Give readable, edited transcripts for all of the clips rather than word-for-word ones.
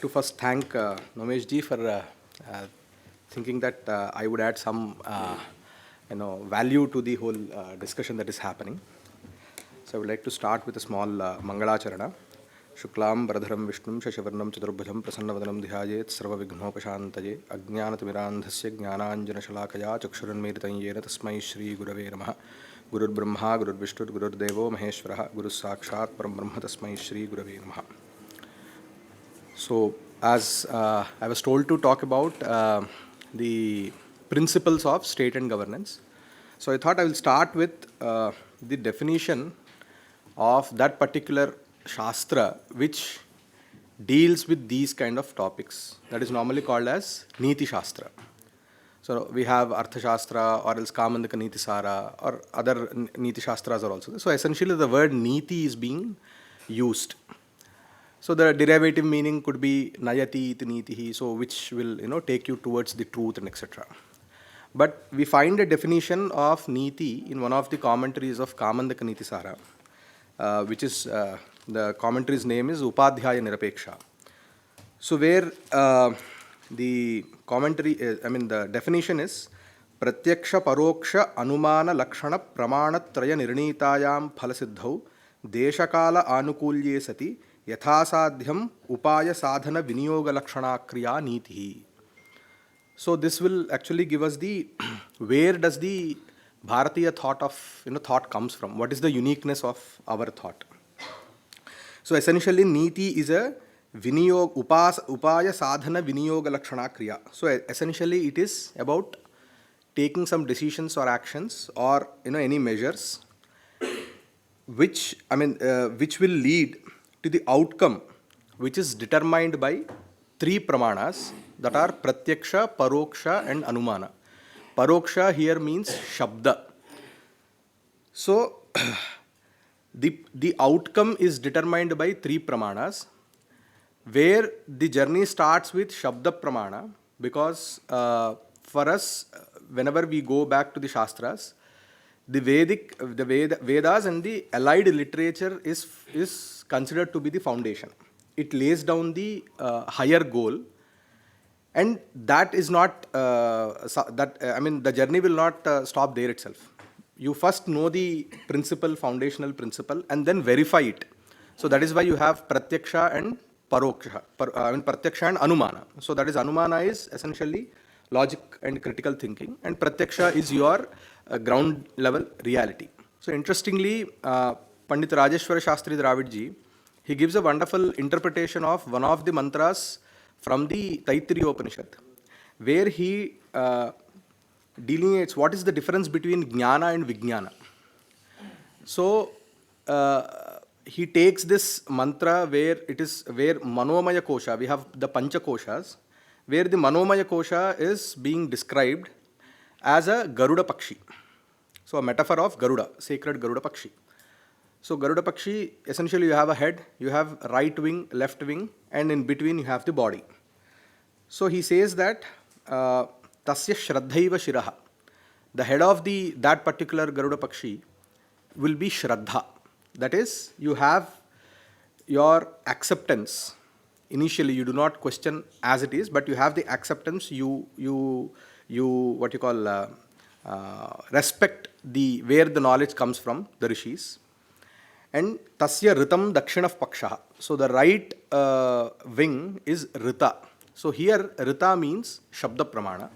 like to first thank Nomesh ji for thinking that I would add some value to the whole discussion that is happening. So I would like to start with a small Mangalacharana. Shuklam Varadharam Vishnum Shashivarnam Chaturbhujam Prasannavadanam Dhiyayet Sarvavighnopashantaye Ajnanatimirandhasya Jnananjana Shalakaya Chakshuranmeritanyena Tasmai Shri Gurave Namaha Gurur Brahma Gurur Vishnu Gurur Devo Maheshwaraha Guru Sakshat Param Brahma Tasmai Shri Gurave Namaha. So as I was told to talk about the principles of state and governance. So I thought I will start with the definition of that particular Shastra which deals with these kind of topics. That is normally called as Niti-Shastra. So we have Arthashastra or else Jammalmadaka Niti-Sara or other Niti-Shastras are also there. So essentially the word Niti is being used. So the derivative meaning could be Nayati iti Nitihi, so which will take you towards the truth and etc. But we find a definition of Niti in one of the commentaries of Jammalmadaka Niti-Sara, which is the commentary's name is Upadhyaya Nirapeksha. So where the commentary is, the definition is Pratyaksha Paroksha Anumana Lakshana Pramanatraya Nirnitayam Phalasiddhau Deshakala Anukulye Sati Yathasadhyam Upaya Sadhana Viniyoga Lakshana Kriya Niti. So this will actually give us the where does the Bharatiya thought comes from? What is the uniqueness of our thought? So essentially Niti is a Upaya Sadhana Viniyoga Lakshana Kriya. So essentially it is about taking some decisions or actions or any measures which will lead to the outcome which is determined by three pramanas that are Pratyaksha, Paroksha and Anumana. Paroksha here means Shabda. So the outcome is determined by three pramanas, where the journey starts with Shabda Pramana, because for us, whenever we go back to the Shastras, the Vedas and the allied literature is considered to be the foundation. It lays down the higher goal, and that is not the journey will not stop there itself. You first know the principle, foundational principle, and then verify it. So that is why you have Pratyaksha and Paroksha, Pratyaksha and Anumana. So that is Anumana is essentially logic and critical thinking, and Pratyaksha is your ground level reality. So interestingly, Pandit Rajeshwara Shastri Dravidji, he gives a wonderful interpretation of one of the mantras from the Taittiriya Upanishad, where he delineates what is the difference between Jnana and Vijnana. So he takes this mantra where Manomaya Kosha, we have the Pancha Koshas, where the Manomaya Kosha is being described as a Garuda Pakshi. So a metaphor of Garuda, sacred Garuda Pakshi. So Garuda Pakshi, essentially you have a head, you have right wing, left wing, and in between you have the body. So he says that Tasya Shraddhaiva Shiraha, the head of that particular Garuda Pakshi will be Shraddha. That is, you have your acceptance. Initially you do not question as it is, but you have the acceptance, you respect where the knowledge comes from, the rishis. And Tasya Ritam Dakshinah Pakshaha. So the right wing is Rita. So here Rita means Shabda Pramana.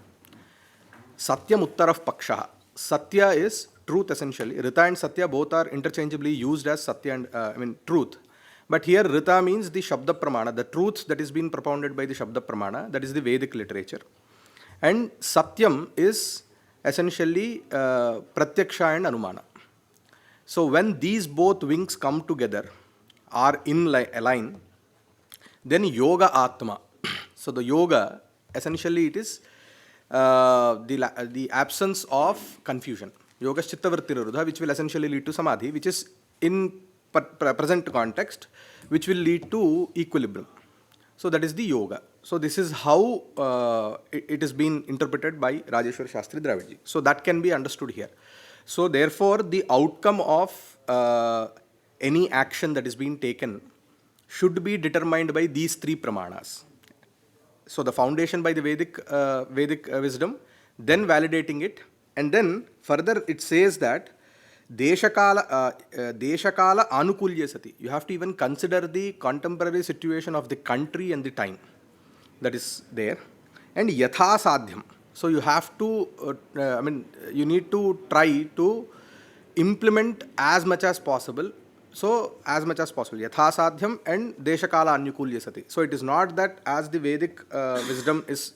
Satyam Uttarav Pakshaha. Satya is truth essentially. Rita and Satya both are interchangeably used as Satya and truth. But here Rita means the Shabda Pramana, the truth that is being propounded by the Shabda Pramana, that is the Vedic literature. And Satyam is essentially Pratyaksha and Anumana. So when these both wings come together, are in align, then Yoga Atma. So the Yoga, essentially it is the absence of confusion. Yoga Chittavritti Nirodha, which will essentially lead to Samadhi, which is in present context, which will lead to equilibrium. So that is the Yoga. So this is how it is being interpreted by Rajeshwara Shastri Dravidji. So that can be understood here. So therefore, the outcome of any action that is being taken should be determined by these three pramanas. So the foundation by the Vedic wisdom, then validating it, and then further it says that Deshakala Anukulya Sati. You have to even consider the contemporary situation of the country and the time that is there. And Yatha Sadhyam. So you have to, you need to try to implement as much as possible. So as much as possible, Yatha Sadhyam and Deshakala Anukulya Sati. So it is not that as the Vedic wisdom is,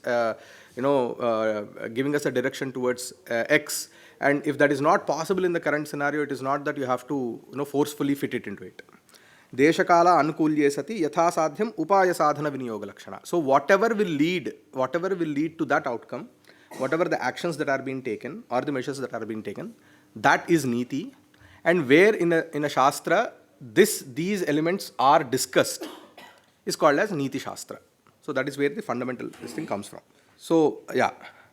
giving us a direction towards X, and if that is not possible in the current scenario, it is not that you have to forcefully fit it into it. Deshakala anukulye sati yatha sadhyam upaya sadhana viniyoga lakshana. So whatever will lead to that outcome, whatever the actions that are being taken or the measures that are being taken, that is niti. And where in a shastra these elements are discussed is called as Niti-Shastra. So that is where the fundamental this thing comes from. So yeah.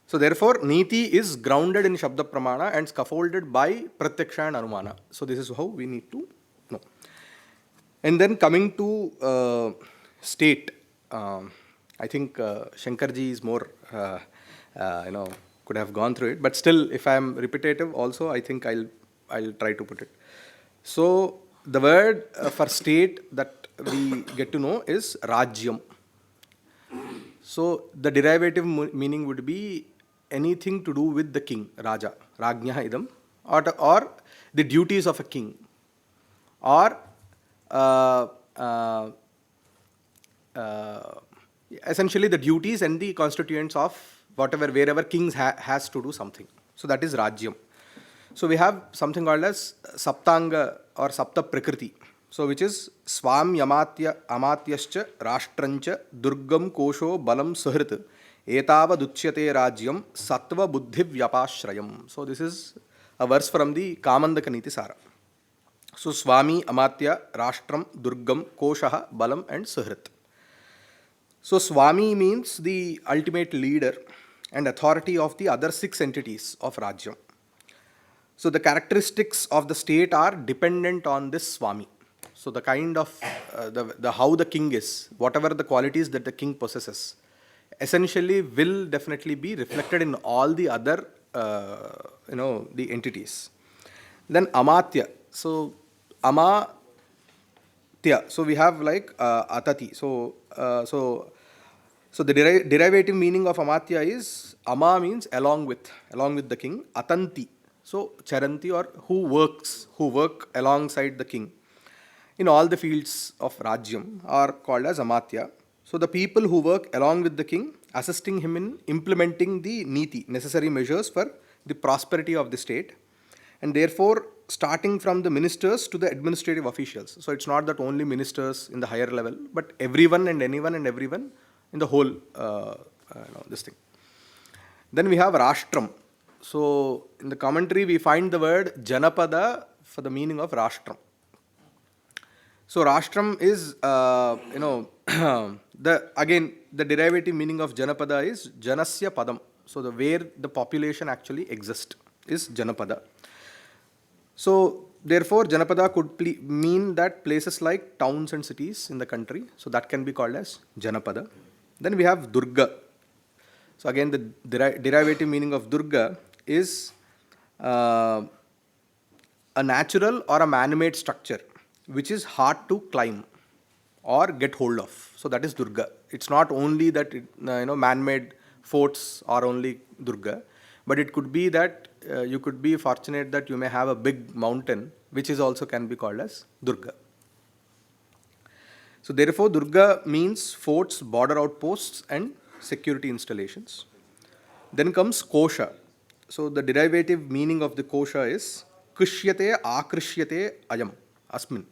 So therefore, Niti is grounded in Shabda Pramana and scaffolded by Pratyaksha and Anumana. So this is how we need to know. And then coming to state, I think Shankarji is more, could have gone through it. But still, if I am repetitive also, I think I'll try to put it. So the word for state that we get to know is Rajyam. So the derivative meaning would be anything to do with the king, Raja, Rajnyaha idam, or the duties of a king, or essentially the duties and the constituents of wherever kings has to do something. So that is Rajyam. So we have something called as Saptanga or Sapta Prakriti. So which is Swam Yamatya Amatyascha Rashtrancha Durgam Kosho Balam Suhrit Etava Duchyate Rajyam Sattva Buddhi Vyapashrayam. So this is a verse from the Kamandaka Niti Sara. So Swami, Amatya, Rashtram, Durgam, Koshaha, Balam and Suhrit. So Swami means the ultimate leader and authority of the other 6 entities of Rajyam. So the characteristics of the state are dependent on this Swami. So the kind of, the how the king is, whatever the qualities that the king possesses, essentially will definitely be reflected in all the other, the entities. Then Amatya. So Amatya. So we have like Atati. So the derivative meaning of Amatya is Ama means along with the king. Atanti. So Charanti, or who work alongside the king in all the fields of Rajyam are called as Amatya. So the people who work along with the king, assisting him in implementing the Niti, necessary measures for the prosperity of the state, and therefore starting from the ministers to the administrative officials. So it's not that only ministers in the higher level, but everyone and anyone and everyone in the whole this thing. Then we have Rashtram. So in the commentary we find the word Janapada for the meaning of Rashtram. So Rashtram is, the derivative meaning of Janapada is Janasya Padam. So where the population actually exists is Janapada. So therefore Janapada could mean that places like towns and cities in the country. So that can be called as Janapada. Then we have Durga. So again the derivative meaning of Durga is a natural or a man-made structure which is hard to climb or get hold of. So that is Durga. It's not only that man-made forts are only Durga, but it could be that you could be fortunate that you may have a big mountain, which is also can be called as Durga. So therefore Durga means forts, border outposts and security installations. Then comes Kosha. So the derivative meaning of the Kosha is Krishyate Akrishyate Ayam Asmin.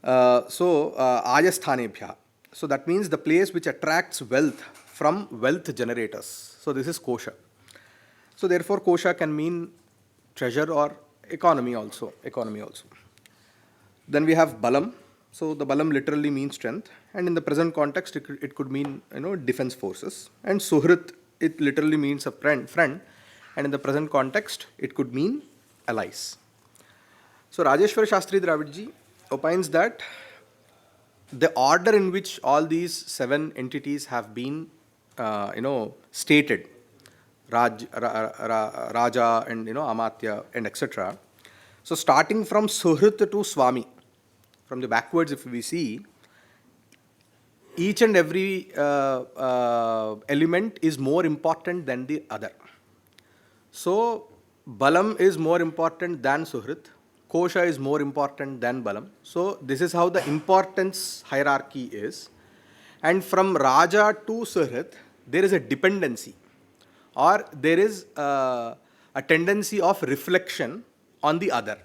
Ayasthanebhya. So that means the place which attracts wealth from wealth generators. So this is Kosha. So therefore Kosha can mean treasure or economy also. Then we have Balam. So the Balam literally means strength, and in the present context it could mean defense forces. And Suhrit, it literally means a friend, and in the present context it could mean allies. So Rajeshwar Shastri Dravidji opines that the order in which all these 7 entities have been, stated, Raja and, Amatya and etc. So starting from Suhrit to Swami, from the backwards if we see, each and every element is more important than the other. So Balam is more important than Suhrit. Kosha is more important than Balam. So this is how the importance hierarchy is. And from Raja to Suhrit, there is a dependency, or there is a tendency of reflection on the other.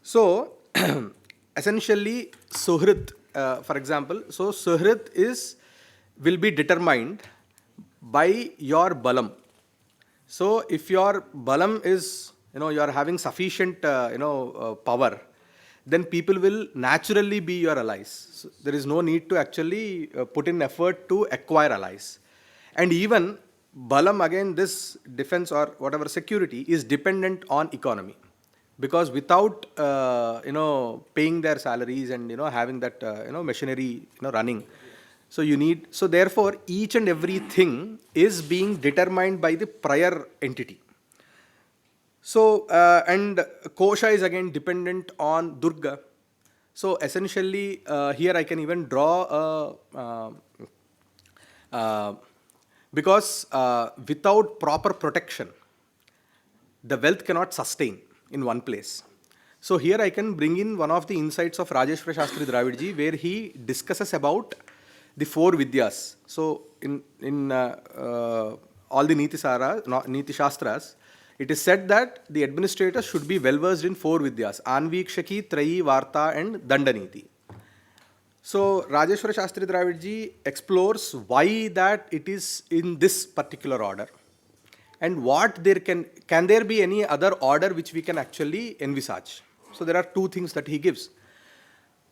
So essentially Suhrit, for example, so Suhrit will be determined by your Balam. So if your Balam is, you are having sufficient, power, then people will naturally be your allies. So there is no need to actually put in effort to acquire allies. And even Balam, again, this defense or whatever security is dependent on economy. Because without, paying their salaries and, having that, machinery, running, so therefore, each and everything is being determined by the prior entity. So, and Kosha is again dependent on Durga. So essentially, here I can even draw because without proper protection, the wealth cannot sustain in one place. So here I can bring in one of the insights of Rajeshwara Shastri Dravidji, where he discusses about the 4 Vidyas. So in all the Niti-Shastras, it is said that the administrator should be well versed in 4 Vidyas: Anvikshaki, Trayi, Varta and Dandaniti. So Rajeshwara Shastri Dravidji explores why that it is in this particular order, and what there can there be any other order which we can actually envisage. So there are 2 things that he gives.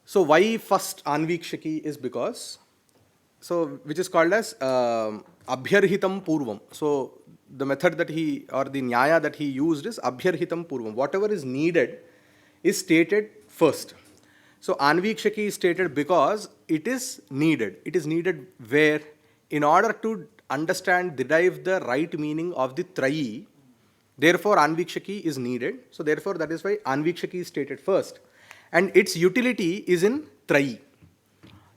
So why first Anvikshaki is because, which is called as Abhyarhitam Purvam. So the method that or the Nyaya that he used is Abhyarhitam Purvam. Whatever is needed is stated first. So Anvikshaki is stated because it is needed. It is needed where? In order to understand, derive the right meaning of the Trayi, therefore Anvikshaki is needed. So therefore that is why Anvikshaki is stated first. And its utility is in Trayi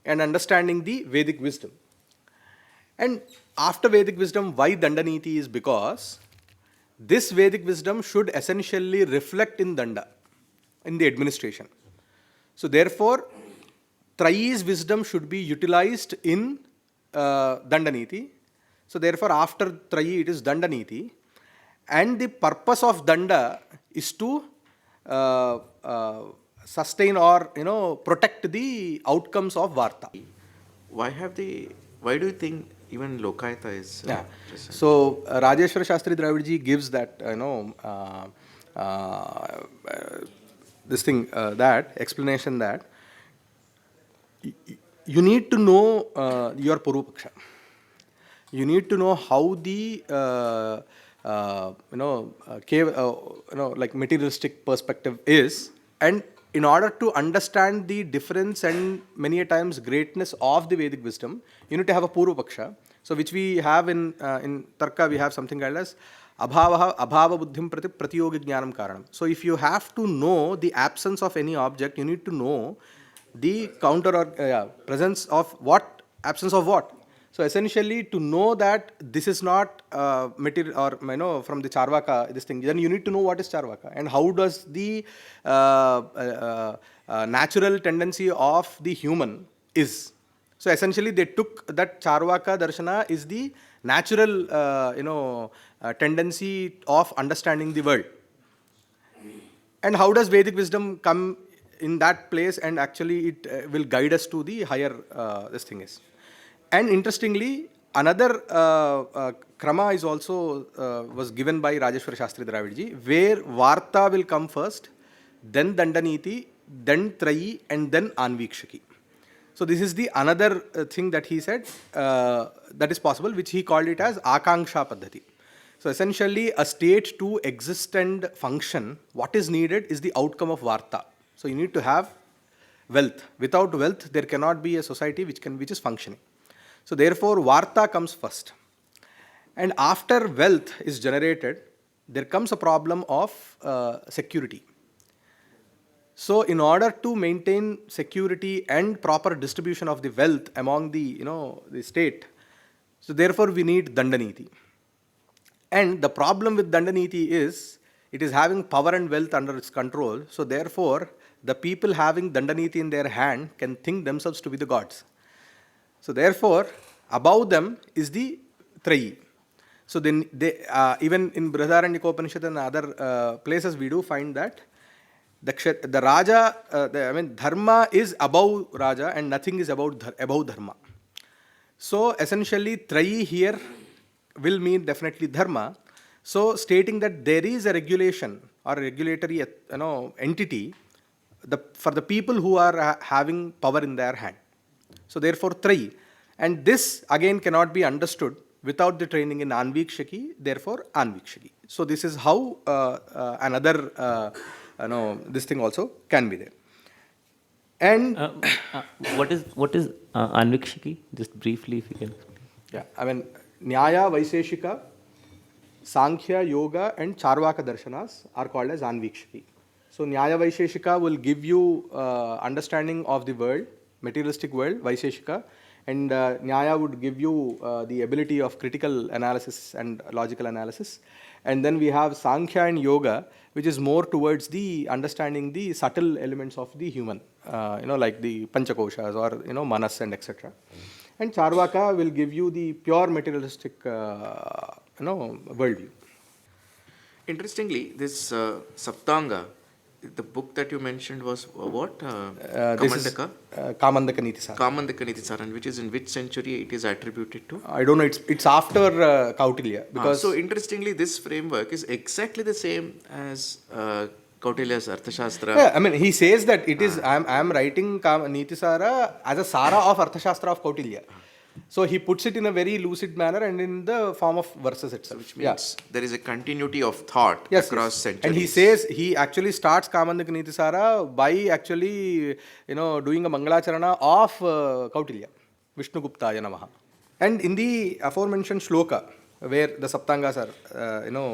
and understanding the Vedic wisdom. And after Vedic wisdom, why Dandaniti is because this Vedic wisdom should essentially reflect in Danda, in the administration. So therefore, Trayi's wisdom should be utilized in Dandaniti. So therefore, after Trayi, it is Dandaniti. And the purpose of Danda is to sustain or protect the outcomes of Varta. Why do you think even Lokayata is present? So Rajeshwara Shastri Dravidji gives that that explanation that you need to know your Purupaksha. You need to know how the like materialistic perspective is, and in order to understand the difference and many a times greatness of the Vedic wisdom, you need to have a Purupaksha. So which we have in Tarka, we have something called as abhava buddhim prati pratiyogi jnanam karanam. So if you have to know the absence of any object, you need to know the counter or presence of what, absence of what. So essentially, to know that this is not material or from the Charvaka, this thing, then you need to know what is Charvaka and how does the natural tendency of the human is. So essentially, they took that Charvaka Darshana is the natural tendency of understanding the world. And how does Vedic wisdom come in that place, and actually it will guide us to the higher this thing is. And interestingly, another krama is also was given by Rajeshwara Shastri Dravidji, where Varta will come first, then Dandaniti, then Trayi, and then Anvikshaki. So this is the another thing that he said that is possible, which he called it as Akanksha Paddhati. So essentially, a state to exist and function, what is needed is the outcome of Varta. So you need to have wealth. Without wealth, there cannot be a society which is functioning. So therefore, Varta comes first. And after wealth is generated, there comes a problem of security. So in order to maintain security and proper distribution of the wealth among the state, so therefore we need Dandaniti. And the problem with Dandaniti is it is having power and wealth under its control. So therefore, the people having Dandaniti in their hand can think themselves to be the gods. So therefore, above them is the Trayi. So then even in Brihadaranyaka Upanishad and other places, we do find that the Raja, Dharma is above Raja and nothing is above Dharma. So essentially, Trayi here will mean definitely Dharma. So stating that there is a regulation or regulatory entity for the people who are having power in their hand. So therefore, Trayi. And this again cannot be understood without the training in Anvikshaki, therefore Anvikshaki. So this is how another this thing also can be there. And what is Anvikshaki? Just briefly, if you can explain. Yeah, Nyaya, Vaiseshika, Sankhya, Yoga, and Charvaka Darshanas are called as Anvikshaki. So Nyaya Vaisheshika will give you understanding of the world, materialistic world, Vaisheshika, and Nyaya would give you the ability of critical analysis and logical analysis. And then we have Sankhya and Yoga, which is more towards the understanding the subtle elements of the human, like the Panchakoshas or Manas and etc. And Charvaka will give you the pure materialistic worldview. Interestingly, this Saptanga, the book that you mentioned was what? Kamandaka? Kamandaka Niti-Shastra. Kamandaka Niti-Shastra, which is in which century it is attributed to? I don't know. It's after Kautilya. Because so interestingly, this framework is exactly the same as Kautilya's Arthashastra. Yeah, he says that it is. I am writing Niti-Shastra as a Sara of Arthashastra of Kautilya. So he puts it in a very lucid manner and in the form of verses itself. Which means there is a continuity of thought across centuries. And he says he actually starts Kamandaka Niti-Shastra by actually doing a Mangalacharana of Kautilya, Vishnuguptaya Namaha. And in the aforementioned shloka, where the Saptangas are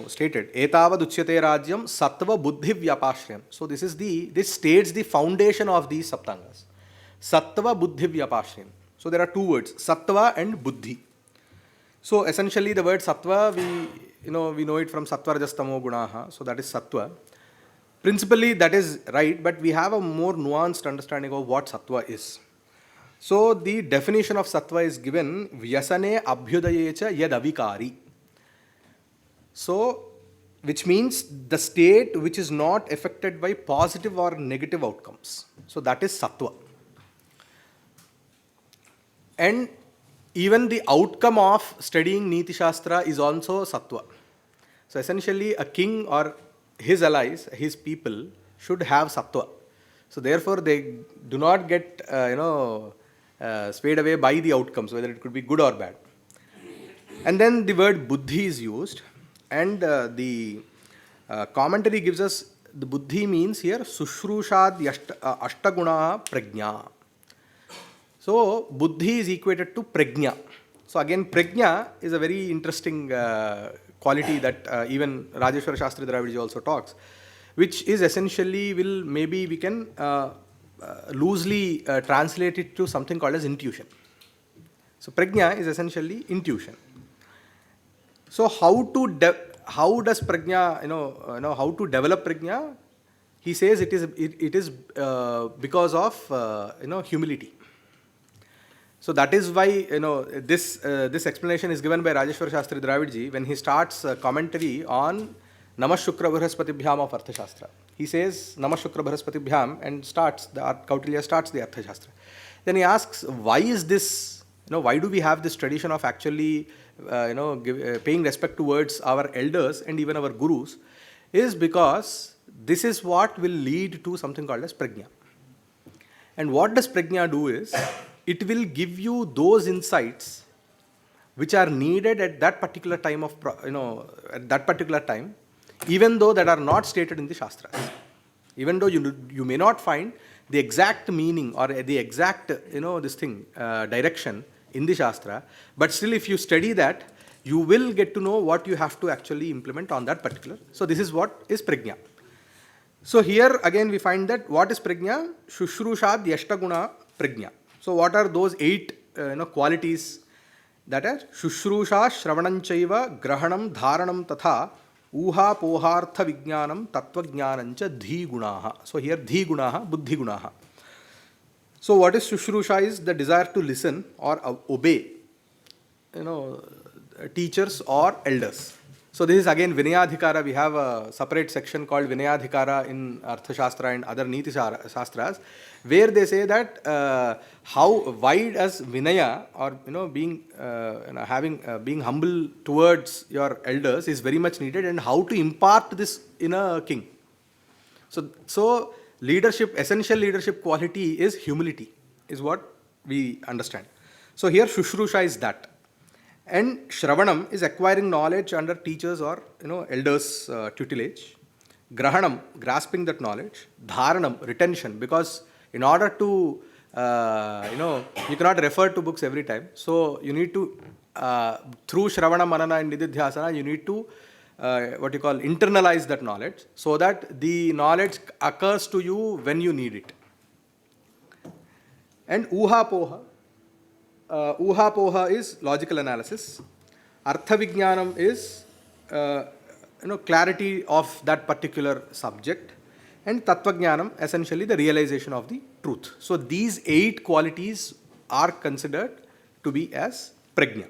stated, Etavad Uchyate Rajyam Sattva Buddhi Vyapashriyam. So this states the foundation of these Saptangas. Sattva Buddhi Vyapashriyam. So there are two words, Sattva and Buddhi. So essentially the word Sattva, we know it from Sattva Rajas Tamo Gunaha. So that is Sattva. Principally that is right, but we have a more nuanced understanding of what Sattva is. So the definition of Sattva is given, Vyasane Abhyudayecha Yad Avikari. So, which means the state which is not affected by positive or negative outcomes. So that is Sattva. And even the outcome of studying Niti-Shastra is also Sattva. So essentially a king or his allies, his people should have Sattva. So therefore they do not get swayed away by the outcomes, whether it could be good or bad. And then the word Buddhi is used, and the commentary gives us the Buddhi means here Sushrushad Ashtaguna Prajna. So Buddhi is equated to Prajna. So again, Prajna is a very interesting quality that even Rajeshwara Shastri Dravidji also talks, which is essentially we can loosely translate it to something called as intuition. So Prajna is essentially intuition. So how does Prajna, how to develop Prajna? He says it is because of humility. So that is why this explanation is given by Rajeshwara Shastri Dravidji when he starts commentary on Namah Shukra Bharaspatibhyam of Arthashastra. He says Namah Shukra Bharaspatibhyam and Kautilya starts the Arthashastra. Then he asks, why is this? Why do we have this tradition of actually paying respect towards our elders and even our gurus? Is because this is what will lead to something called as Prajna. And what does Prajna do is, it will give you those insights which are needed at that particular time even though that are not stated in the Shastras. Even though you may not find the exact meaning or the exact, this thing, direction in the Shastra. But still, if you study that, you will get to know what you have to actually implement on that particular. So this is what is prajna. So here again we find that what is prajna? Shushrushat yashtaguna prajna. So what are those 8 qualities? That is Shushrusha Shravananchaiva Grahanam Dharanam Tatha Uha Pohartha Vijnanam Tattva Jnanancha Dhi Gunaha. So here Dhi Gunaha, Buddhi Gunaha. So what is Shushrusha is the desire to listen or obey, teachers or elders. So this is again Vinayadhikara. We have a separate section called Vinayadhikara in Arthashastra and other Niti-Shastras, where they say that how wide as Vinaya or being being humble towards your elders is very much needed, and how to impart this in a king. So leadership, essential leadership quality is humility, is what we understand. So here Shushrusha is that. And Shravanam is acquiring knowledge under teachers or elders' tutelage. Grahanam, grasping that knowledge. Dharanam, retention, because in order to you cannot refer to books every time. So you need to through Shravana, Manana, and Nididhyasana, you need to internalize that knowledge, so that the knowledge occurs to you when you need it. And Uha Poha. Uha Poha is logical analysis. Artha Vijnanam is clarity of that particular subject. And Tattva Jnanam, essentially the realization of the truth. So these 8 qualities are considered to be as prajna.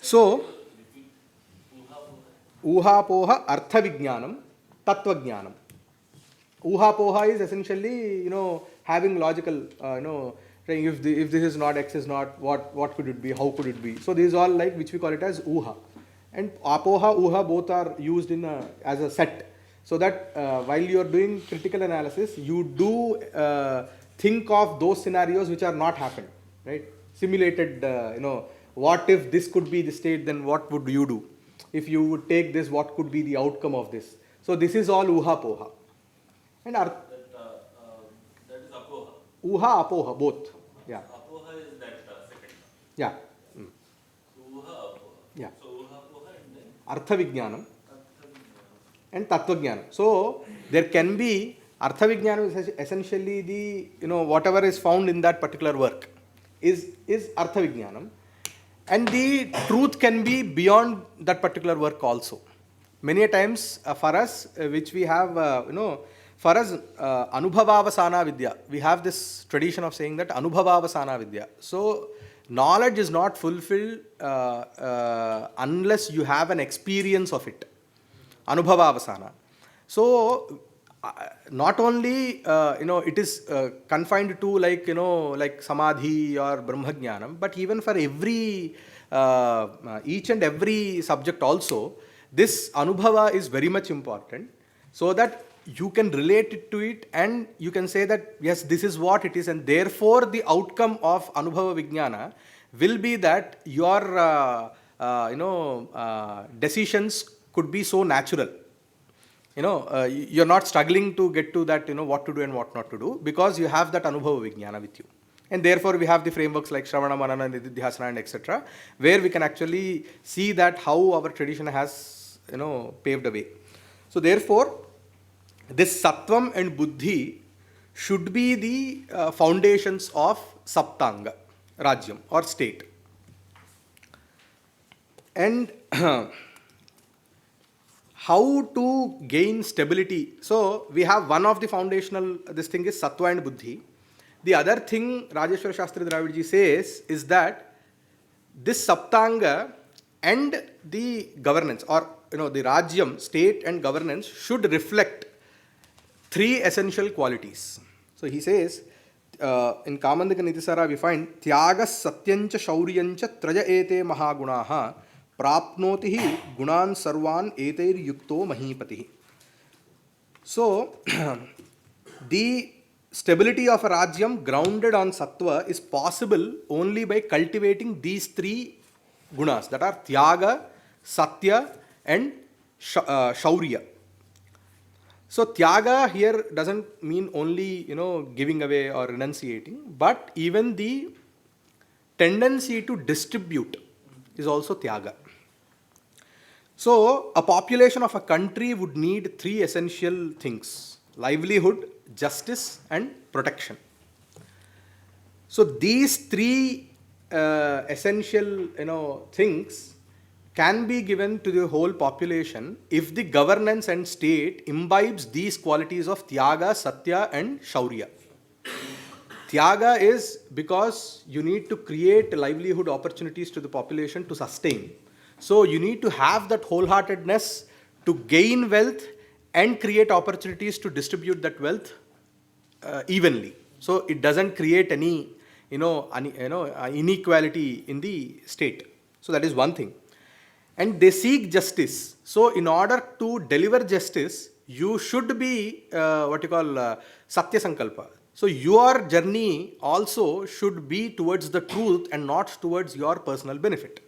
So Uha Poha, Artha Vijnanam, Tattva Jnanam. Uha Poha is essentially having logical saying if this is not, X is not, what could it be, how could it be. So these all like which we call it as Uha. And Apoha, Uha both are used in as a set. So that while you are doing critical analysis, you do think of those scenarios which are not happened, right? Simulated, what if this could be the state, then what would you do? If you would take this, what could be the outcome of this? So this is all Uha Poha. And that is Apoha. Uha, Apoha, both. Yeah. Apoha is that second. Yeah. So Uha, Apoha. Yeah. So Uha, Apoha and then Artha Vijnanam and Tattva Jnanam. So there can be Artha Vijnanam is essentially the whatever is found in that particular work is Artha Vijnanam, and the truth can be beyond that particular work also. Many a times for us, which we have for us Anubhavavasana Vidya, we have this tradition of saying that Anubhavavasana Vidya. So knowledge is not fulfilled unless you have an experience of it. Anubhavavasana. So not only it is confined to like samadhi or brahmajnanam, but even for every each and every subject also, this anubhava is very much important, so that you can relate it to it and you can say that yes, this is what it is, and therefore the outcome of anubhava vijnana will be that your decisions could be so natural. You're not struggling to get to that, what to do and what not to do, because you have that anubhava vijnana with you. And therefore we have the frameworks like Shravana, Manana, Nididhyasana and etc., where we can actually see that how our tradition has, paved a way. So therefore, this sattvam and buddhi should be the foundations of saptanga, rajyam or state. And how to gain stability? So we have one of the foundational, this thing is sattva and buddhi. The other thing Rajeshwara Shastri Dravidji says is that this saptanga and the governance, or the rajyam, state and governance, should reflect 3 essential qualities. So he says, in Kamandaka Nitisara we find Tyagas Satyancha Shauryancha Traja Ete Mahagunaha Prapnotihi Gunan Sarvan Eteir Yukto Mahipatihi. So the stability of a rajyam grounded on sattva is possible only by cultivating these 3 gunas, that are Tyaga, Satya and Shaurya. So Tyaga here doesn't mean only, giving away or renunciating, but even the tendency to distribute is also Tyaga. So a population of a country would need three essential things: livelihood, justice, and protection. So these three essential, things can be given to the whole population if the governance and state imbibes these qualities of Tyaga, Satya, and Shaurya. Tyaga is because you need to create livelihood opportunities to the population to sustain. So you need to have that wholeheartedness to gain wealth and create opportunities to distribute that wealth evenly. So it doesn't create any, inequality in the state. So that is one thing. And they seek justice. So in order to deliver justice, you should be Satya Sankalpa. So your journey also should be towards the truth and not towards your personal benefit.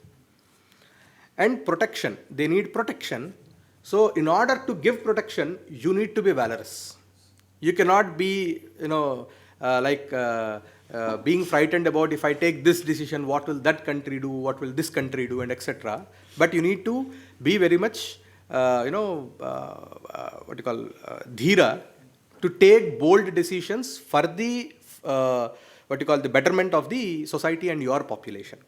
And protection, they need protection. So in order to give protection, you need to be valorous. You cannot be, being frightened about, if I take this decision, what will that country do, what will this country do, and etc. But you need to be very much, dhira, to take bold decisions for the, the betterment of the society and your population.